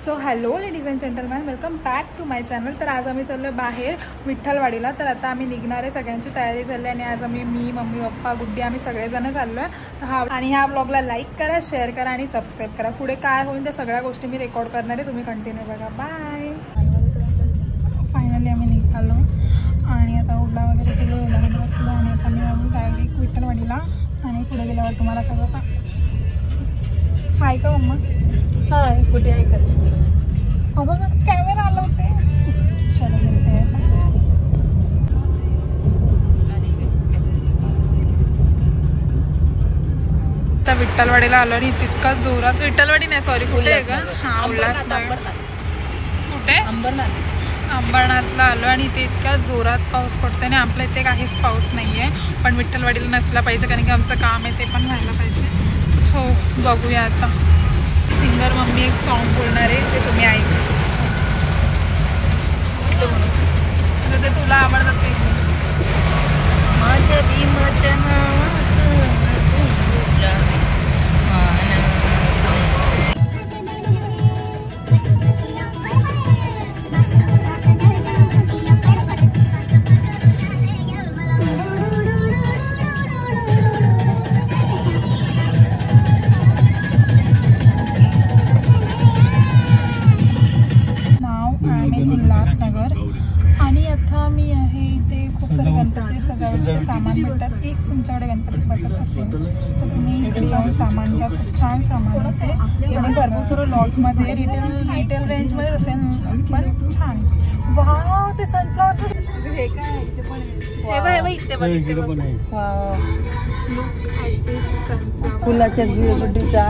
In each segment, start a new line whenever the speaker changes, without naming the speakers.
So hello ladies and gentleman, welcome back to my channel. तर आज आम्ही चाललो बाहेर विठ्ठलवाडीला। तर आता आम्ही निघणार आहे, सगळ्यांची तयारी झाली आणि आज आम्ही मी मम्मी पप्पा गुड्डी आम्ही सगळेजण चाललो आहे। आणि ह्या ब्लॉगला लाईक करा, शेअर करा आणि सबस्क्राईब करा। पुढे काय होईल त्या सगळ्या गोष्टी मी रेकॉर्ड करणार आहे, तुम्ही कंटिन्यू बघा। बाय। फायनली आम्ही निघालो आणि आता ओला वगैरे केलं, ओलामध्ये बसलो आणि आता मी डायरेक्ट विठ्ठलवाडीला आणि पुढे गेल्यावर तुम्हाला सगळं सांग। हाय का मम्मा?
हाय, कुठे आहे का?
अगं कॅमेरा आला होते। चलो मिळते आता विठ्ठलवाडीला आलो आणि तितका जोरात, विठ्ठलवाडी नाही सॉरी, कुठे आहे का? हां, उल्हासनगर। कुठे? अंबरनाथला आलो आणि इथे इतक्या जोरात पाऊस पडतो आणि आपल्या इथे काहीच पाऊस नाही आहे, पण विठ्ठलवाडीला नसला पाहिजे कारण की आमचं काम आहे ते पण व्हायला पाहिजे। सो बघूया आता। सिंगर मम्मी एक सॉन्ग बोलणार आहे, ते तुम्ही ऐका। ते तुला आवडतं ते
माझ्या भीमाच्या नावाचं तुला मान
उल्हासनगर। आणि आता मी आहे इथे खूप सारे गणपती सजावटीचे सामान भेटतात। एक तुमच्याकडे गणपती बसत असेल तर तुम्ही इकडे येऊन सामान घ्या, खूप छान सामान असेल आणि भरपूर सर्व लॉटमध्ये रिटेल रेंजमध्ये असेल पण छान। वाव, ते सनफ्लॉवर हे काय
फुलाच्या गुड्डीचा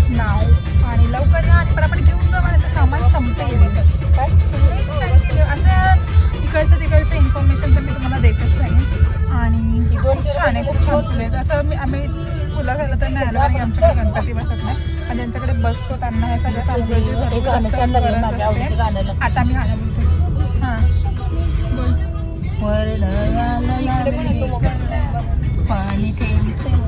नाव आणि लवकर या आणि पण घेऊन जा, मला सामान संपते असं इकडचं तिकडचं इन्फॉर्मेशन तर मी तुम्हाला देतच नाही। आणि खूप छान आहे, खूप छान फुलं आहेत। असं आम्ही फुलं घालत तर नाही आलं कारण की आमच्याकडे गणपती बसत नाही आणि ज्यांच्याकडे बसतो त्यांना हे सगळ्या सामग्रीची आता मी गाणं बोलते। हां बोल।
पाणी ठेवते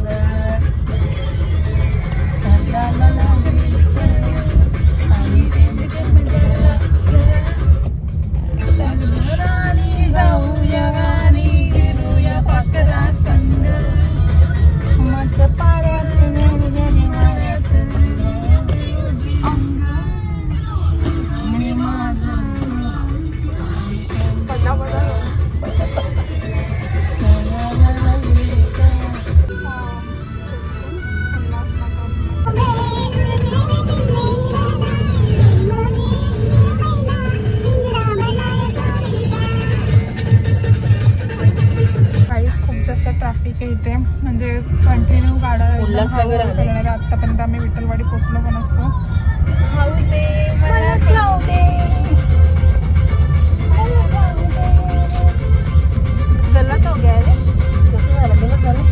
जाऊया गाणी गेलूया पाकरा संग मत पाऱ्यात आणि माझं
ट्रॅफिक आहे इथे, म्हणजे कंटिन्यू गाड्या उल्हासनगर। आतापर्यंत आम्ही विठ्ठलवाडी पोहोचलो पण असतो। खाऊ दे मला, खाऊ दे गलत हो गया रे, कसं झालं गलत झालं।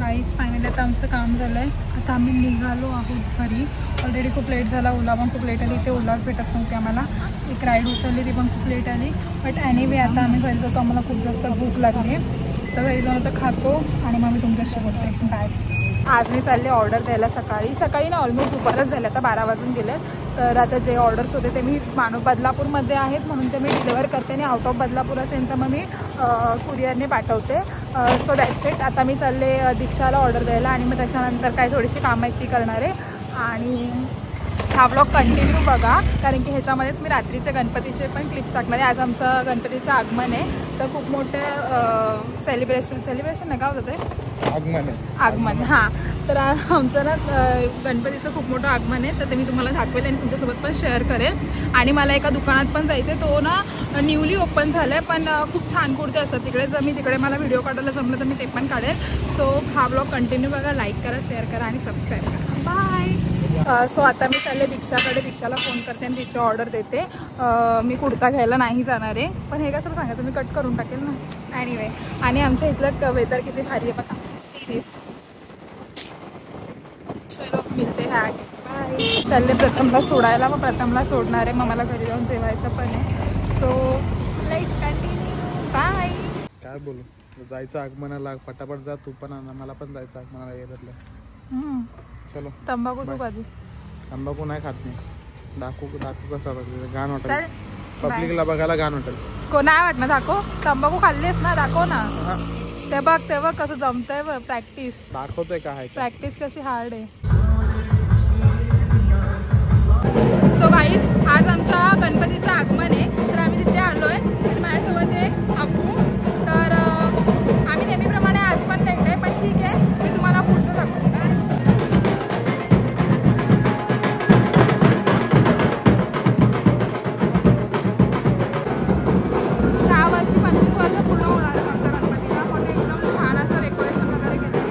गाईज फायनली आता आमचं काम झालं आहे, आता आम्ही निघालो आहोत घरी। ऑलरेडी खूप लेट झाला, ओला पण खूप लेट आली, इथे उल्हास भेटत नव्हते आम्हाला। एक राईड उचलली ती पण खूप लेट आली, बट एनिवे आता आम्ही घरी जातो, आम्हाला खूप जास्त भूक लागली आहे तर घरी जाऊन आता खातो आणि मग मी तुमच्याशी बोलते। बाय। आज मी चालले ऑर्डर द्यायला, सकाळी ना ऑलमोस्ट दुपारच झाले, आता 12 वाजून गेले। तर आता जे ऑर्डर्स होते ते मी बदलापूरमध्ये आहेत म्हणून ते मी डिलिव्हर करते आणि आउट ऑफ बदलापूर असेल तर मग मी कुरिअरने पाठवते। So that's it. आता मी चालले दीक्षाला ऑर्डर द्यायला आणि मग त्याच्यानंतर काही थोडीशी कामं आहेत ती करणार आहे। आणि हा ब्लॉग कंटिन्यू बघा कारण की ह्याच्यामध्येच मी रात्रीचे गणपतीचे पण क्लिप्स टाकणार आहे। आज आमचं गणपतीचं आगमन आहे तर खूप मोठं सेलिब्रेशन नाही का होतं ते आगमन। हां, तर आमचं ना गणपतीचं खूप मोठं आगमन आहे तर ते मी तुम्हाला दाखवेल आणि तुमच्यासोबत पण शेअर करेल। आणि मला एका दुकानात पण जायचं आहे, तो ना न्यूली ओपन झालं आहे पण खूप छान कुर्ते असतात तिकडे। जर मी तिकडे मला व्हिडिओ काढायला जमलं तर मी ते पण काढेल। सो हा ब्लॉग कंटिन्यू बघा, लाईक करा, शेअर करा आणि सबस्क्राईब करा। बाय। सो आता मी चालले दीक्षाकडे, दीक्षाला फोन करते आणि तिची ऑर्डर देते। मी कुर्ता घ्यायला नाही जाणार आहे, पण हे कसं सांगायचं मी कट करून टाकेल ना एनिवे। आणि आमच्या इथलं वेदर किती भारी आहे बघा, सिरियस। चलो मिळते ह्या बाय। चालले प्रथमला सोडायला, मग प्रथमला सोडणार आहे, मग मला घरी जाऊन जेवायचं पण आहे। So let's continue. बाय।
काय बोलू? जायचं आगमनाला, फटाफट जा तू पण, मला पण जायचं आगमनाला येरला. चलो.
तंबाखू तू कधी?
तंबाखू नाही खात मी. दाखवू कसं घाण वाटेल पब्लिकला, बघायला घाण वाटेल.
को नाही वाटणार दाखव. तंबाखू खाल्लीस ना, दाखव ना. ते बघ कसं जमतंय बघ. प्रॅक्टिस
दाखवतोय काय,
प्रॅक्टिस कशी हार्ड आहे. सो गाईज, आज आमच्या गणपतीचं आगमन आहे, तर आम्ही तिथे आलोय आणि माझ्यासोबत आहे अप्पू. तर आम्ही नेहमीप्रमाणे आज पण लेट आहे, पण ठीक आहे, मी तुम्हाला पुढचं दाखवते. ह्या वर्षी 25 वर्ष पूर्ण होणार आहे आमच्या गणपतीला, पण एकदम छान असं डेकोरेशन वगैरे केलेलं आहे.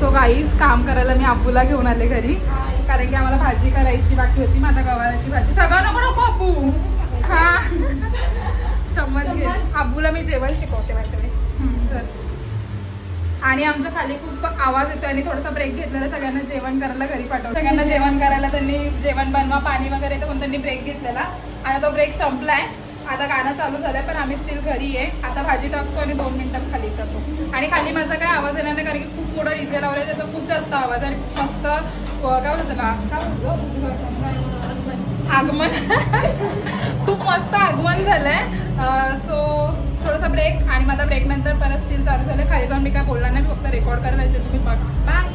सो गाईज, काम करायला मी अप्पूला घेऊन आले घरी, कारण की आम्हाला भाजी करायची बाकी होती. माझा गवाराची भाजी. सगळं नको नको अप्पू. हा चम्मच घे. अप्पूला मी जेवण शिकवते माहिती. आणि आमच्या खाली खूप आवाज येतो आणि थोडासा ब्रेक घेतलेला, सगळ्यांना जेवण करायला घरी पाठवलं. सगळ्यांना जेवण करायला त्यांनी जेवण बनवा, पाणी वगैरे तर त्यांनी ब्रेक घेतलेला. आता तो ब्रेक संपलाय, आता गाणं चालू झालंय, पण आम्ही स्टील घरी आहे. आता भाजी टाकतो आणि 2 मिनिटात खाली जातो. आणि खाली माझा काय आवाज येणार नाही, कारण की खूप मोठं डीजे लावलंय, त्याचा खूप जास्त आवाज आणि खूप मस्त काय बोलतो त्याला आगमन खूप मस्त आगमन झालंय. सो थोडासा ब्रेक आणि माझा ब्रेक नंतर परत स्टील चालू झालं. खाली जाऊन मी काय बोलणार नाही, फक्त रेकॉर्ड करायला तुम्ही बघ. बाय.